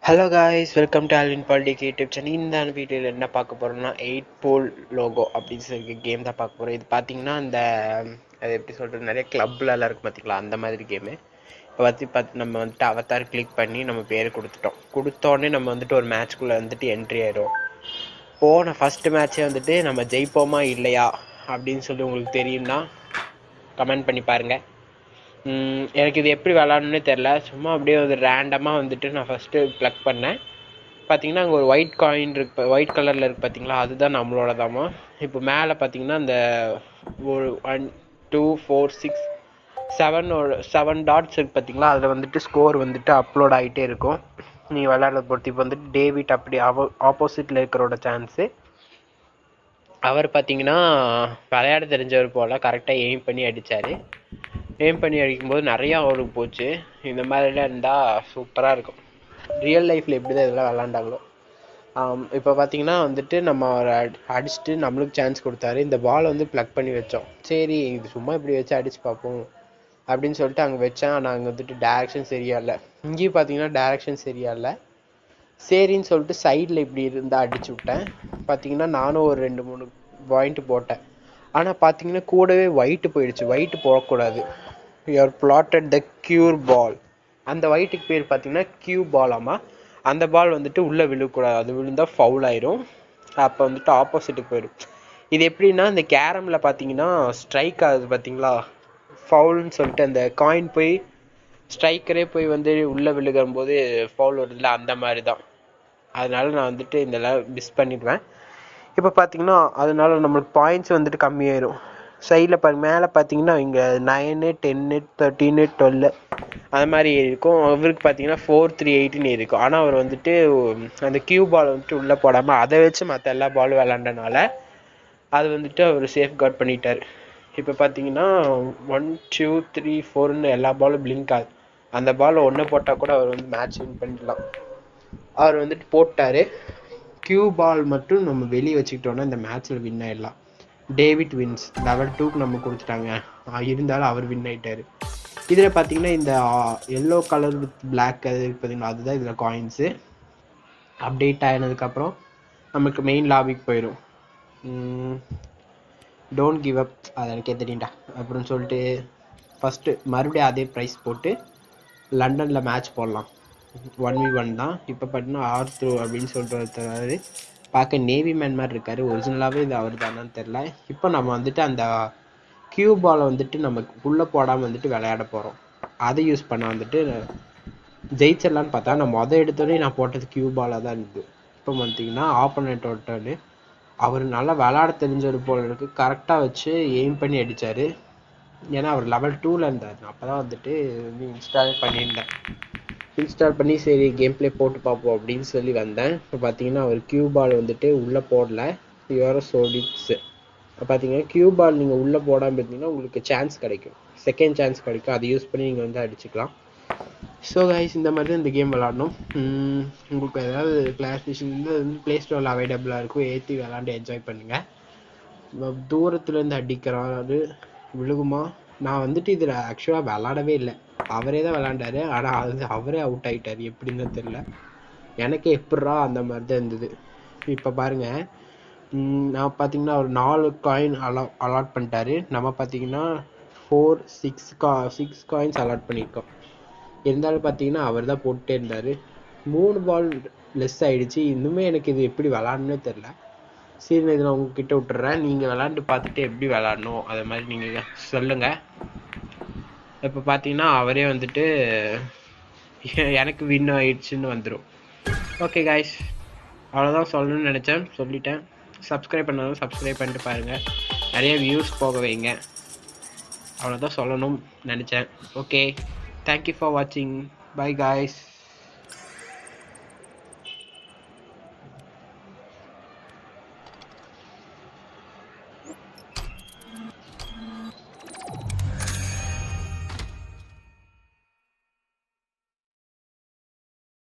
Hello guys, welcome to Alvin politic YouTube channel. இந்த வீடியோவில் என்ன பார்க்க போகிறோம்னா 8-போல் லோகோ அப்படின்னு சொல்லி கேம் தான் பார்க்க போகிறோம். இது பார்த்தீங்கன்னா அந்த அது எப்படி சொல்கிறது, நிறைய கிளப்லலாம் இருக்கும் பார்த்திங்களா, அந்த மாதிரி கேமு. இப்போ பார்த்து நம்ம வந்துட்டு அவதார் கிளிக் பண்ணி நம்ம பேர் கொடுத்தோடனே நம்ம வந்துட்டு ஒரு மேட்ச்குள்ளே வந்துட்டு என்ட்ரி ஆயிடும். போன ஃபஸ்ட்டு மேட்ச்சே வந்துட்டு நம்ம ஜெயிப்போமா இல்லையா அப்படின்னு சொல்லி உங்களுக்கு தெரியும்னா கமெண்ட் பண்ணி பாருங்கள். எனக்கு இது எப்படி விளாட்ணுன்னே தெரில. சும்மா அப்படியே ஒரு ரேண்டமாக வந்துட்டு நான் ஃபஸ்ட்டு ப்ளக் பண்ணேன். பார்த்தீங்கன்னா அங்கே ஒரு ஒயிட் காயின் இருக்கு, ஒயிட் கலரில் இருக்குது பார்த்தீங்களா, அதுதான் நம்மளோட தாமா. இப்போ மேலே பார்த்தீங்கன்னா இந்த ஒரு 1 2 4 6 7 டாட்ஸ் இருக்குது பார்த்தீங்களா, அதில் வந்துட்டு ஸ்கோர் வந்துட்டு அப்லோட் ஆகிட்டே இருக்கும் நீங்கள் விளாட்றத பொறுத்து. இப்போ வந்துட்டு டேவிட் அப்படி ஆப்போசிட்டில் இருக்கிறோட சான்ஸு. அவர் பார்த்தீங்கன்னா விளையாட தெரிஞ்சவர் போல், கரெக்டாக எய்ம் பண்ணி அடித்தார். எய்ம் பண்ணி அடிக்கும்போது நிறையா அவருக்கு போச்சு. இந்த மாதிரிலாம் இருந்தால் சூப்பராக இருக்கும். ரியல் லைஃப்பில் எப்படி தான் இதெல்லாம் விளாண்டாங்களோ. இப்போ பார்த்தீங்கன்னா வந்துட்டு நம்ம அடிச்சுட்டு நம்மளுக்கு சான்ஸ் கொடுத்தாரு. இந்த பால் வந்து ப்ளக் பண்ணி வச்சோம். சரி இது சும்மா இப்படி வச்சு அடித்து பார்ப்போம் அப்படின்னு சொல்லிட்டு அங்கே வச்சேன். ஆனால் அங்கே வந்துட்டு டேரெக்ஷன் சரியா இல்லை. இங்கேயும் பார்த்தீங்கன்னா டேரெக்ஷன் சரியா இல்லை. சரின்னு சொல்லிட்டு சைடில் இப்படி இருந்தால் அடிச்சு விட்டேன். பார்த்தீங்கன்னா நானும் ஒரு 2-3 பாயிண்ட்டு போட்டேன். ஆனால் பார்த்தீங்கன்னா கூடவே ஒயிட்டு போயிடுச்சு. ஒயிட்டு போகக்கூடாது. யூஆர் பிளாட்டட் த க்யூர் பால். அந்த ஒயிட்டுக்கு பேர் பார்த்தீங்கன்னா க்யூ பாலாமா. அந்த பால் வந்துட்டு உள்ளே விழுக்கூடாது, அது விழுந்தால் ஃபவுல் ஆயிரும். அப்போ வந்துட்டு ஆப்போசிட்டுக்கு போயிடும். இது எப்படின்னா இந்த கேரமில் பார்த்தீங்கன்னா ஸ்ட்ரைக் ஆகுது பார்த்தீங்களா, ஃபவுல்னு சொல்லிட்டு அந்த காயின் போய் ஸ்ட்ரைக்கரே போய் வந்து உள்ளே விழுகும்போது ஃபவுல் வருதுல்ல, அந்த மாதிரி தான். அதனால நான் வந்துட்டு இதெல்லாம் மிஸ் பண்ணிடுவேன். இப்போ பார்த்தீங்கன்னா அதனால நம்மளுக்கு பாயிண்ட்ஸ் வந்துட்டு கம்மியாயிரும். சைடில் மேலே பார்த்தீங்கன்னா இங்கே 9 10 13 12 அது மாதிரி இருக்கும். அவருக்கு பார்த்தீங்கன்னா 4 3 8 இருக்கும். ஆனால் அவர் வந்துட்டு அந்த கியூ பால் வந்துட்டு உள்ளே போடாமல் அதை வச்சு மற்ற எல்லா பாலும் விளாண்டனால அது வந்துட்டு அவர் சேஃப் கார்ட் பண்ணிட்டார். இப்போ பார்த்தீங்கன்னா 1 2 3 4ன்னு எல்லா பாலும் பிளிங்க் ஆகுது. அந்த பால் ஒன்று போட்டால் கூட அவர் வந்து மேட்ச் வின் பண்ணிடலாம். அவர் வந்துட்டு போட்டார். கியூ பால் மட்டும் நம்ம வெளியே வச்சுக்கிட்டோன்னா இந்த மேட்ச்சில் வின் ஆகிடலாம். டேவிட் வின்ஸ் லெவல் 2க்கு நம்ம கொடுத்துட்டாங்க. இருந்தாலும் அவர் வின் ஆகிட்டார். இதில் பார்த்தீங்கன்னா இந்த எல்லோ கலர் வித் பிளாக் அது பார்த்தீங்கன்னா அதுதான் இதில் காயின்ஸு. அப்டேட் ஆகினதுக்கப்புறம் நமக்கு மெயின் லாபிக்கு போயிடும். டோன்ட் கிவ் அப், அது எனக்கே தெரியும்டா அப்படின்னு சொல்லிட்டு ஃபஸ்ட்டு மறுபடியும் அதே ப்ரைஸ் போட்டு லண்டனில் மேட்ச் போடலாம். 1v1 தான். இப்போ பார்த்தீங்கன்னா ஆர்த்ரூ அப்படின்னு சொல்லிட்டு ஒருத்தர் பார்க்க நேவி மேன் மாதிரி இருக்கார். ஒரிஜினலாகவே இது அவர் தானான்னு தெரில. இப்போ நம்ம வந்துட்டு அந்த கியூ பாலை வந்துட்டு நமக்கு உள்ளே போடாமல் வந்துட்டு விளையாட போகிறோம். அதை யூஸ் பண்ண வந்துட்டு ஜெயிச்சிடலான்னு பார்த்தா நான் எடுத்தோடனே நான் போட்டது கியூ பாலாக தான் இருந்தது. இப்போ பார்த்தீங்கன்னா ஆப்போனண்ட்டோட டர்னு. அவர் நல்லா விளையாட தெரிஞ்சவர் போல இருக்கு. கரெக்டாக வச்சு எய்ம் பண்ணி அடித்தார். ஏன்னா அவர் லெவல் 2ல் இருந்தார். அப்போ தான் வந்துட்டு இன்ஸ்டால் பண்ணியிருந்தேன். இன்ஸ்டால் பண்ணி சரி கேம் பிளே போட்டு பார்ப்போம் அப்படின்னு சொல்லி வந்தேன். இப்போ பார்த்தீங்கன்னா அவர் கியூ பால் வந்துட்டு உள்ளே போடல. யுவர் சோலிட்ஸு பார்த்தீங்கன்னா கியூ பால் நீங்கள் உள்ளே போடாமல் இருந்தீங்கன்னா உங்களுக்கு சான்ஸ் கிடைக்கும், செகண்ட் சான்ஸ் கிடைக்கும். அதை யூஸ் பண்ணி நீங்கள் வந்து அடிச்சுக்கலாம். ஸோ கைஸ், இந்த மாதிரி தான் இந்த கேம் விளாடணும். உங்களுக்கு ஏதாவது கிளாரிஃபிகேஷன் வந்து ப்ளே ஸ்டோரில் அவைலபிளாக இருக்கும். ஏற்றி விளாண்டு என்ஜாய் பண்ணுங்கள். தூரத்துலேருந்து அடிக்கிறாரு, விழுகுமா. நான் வந்துட்டு இதில் ஆக்சுவலாக விளாடவே இல்லை, அவரே தான் விளாண்டாரு. ஆனால் அது அவரே அவுட் ஆகிட்டார். எப்படின்னு தெரில, எனக்கே எப்பட்றா அந்த மாதிரி தான் இருந்தது. இப்போ பாருங்கள், நான் பார்த்தீங்கன்னா ஒரு 4 காயின் அலாட் பண்ணிட்டாரு. நம்ம பார்த்தீங்கன்னா 6 காயின்ஸ் அலாட் பண்ணியிருக்கோம். இருந்தாலும் பார்த்தீங்கன்னா அவர் தான் போட்டுட்டே இருந்தார். 3 பால் லெஸ் ஆகிடுச்சு. இன்னுமே எனக்கு இது எப்படி விளாட்ணுன்னே தெரில. சரி, நான் இதில் உங்ககிட்ட விட்டுறேன். நீங்கள் விளாண்டு பார்த்துட்டு எப்படி விளாட்ணும் அதை மாதிரி நீங்கள் சொல்லுங்கள். இப்போ பார்த்தீங்கன்னா அவரே வந்துட்டு எனக்கு வின் ஆயிடுச்சுன்னு வந்துடும். ஓகே காய்ஸ், அவ்வளோதான் சொல்லணும்னு நினச்சேன், சொல்லிட்டேன். சப்ஸ்கிரைப் பண்ணாலும் சப்ஸ்கிரைப் பண்ணிட்டு பாருங்கள், நிறைய வியூஸ் போக வைங்க. அவ்வளோதான் சொல்லணும்னு நினச்சேன். ஓகே, தேங்க்யூ ஃபார் வாட்சிங். By guys.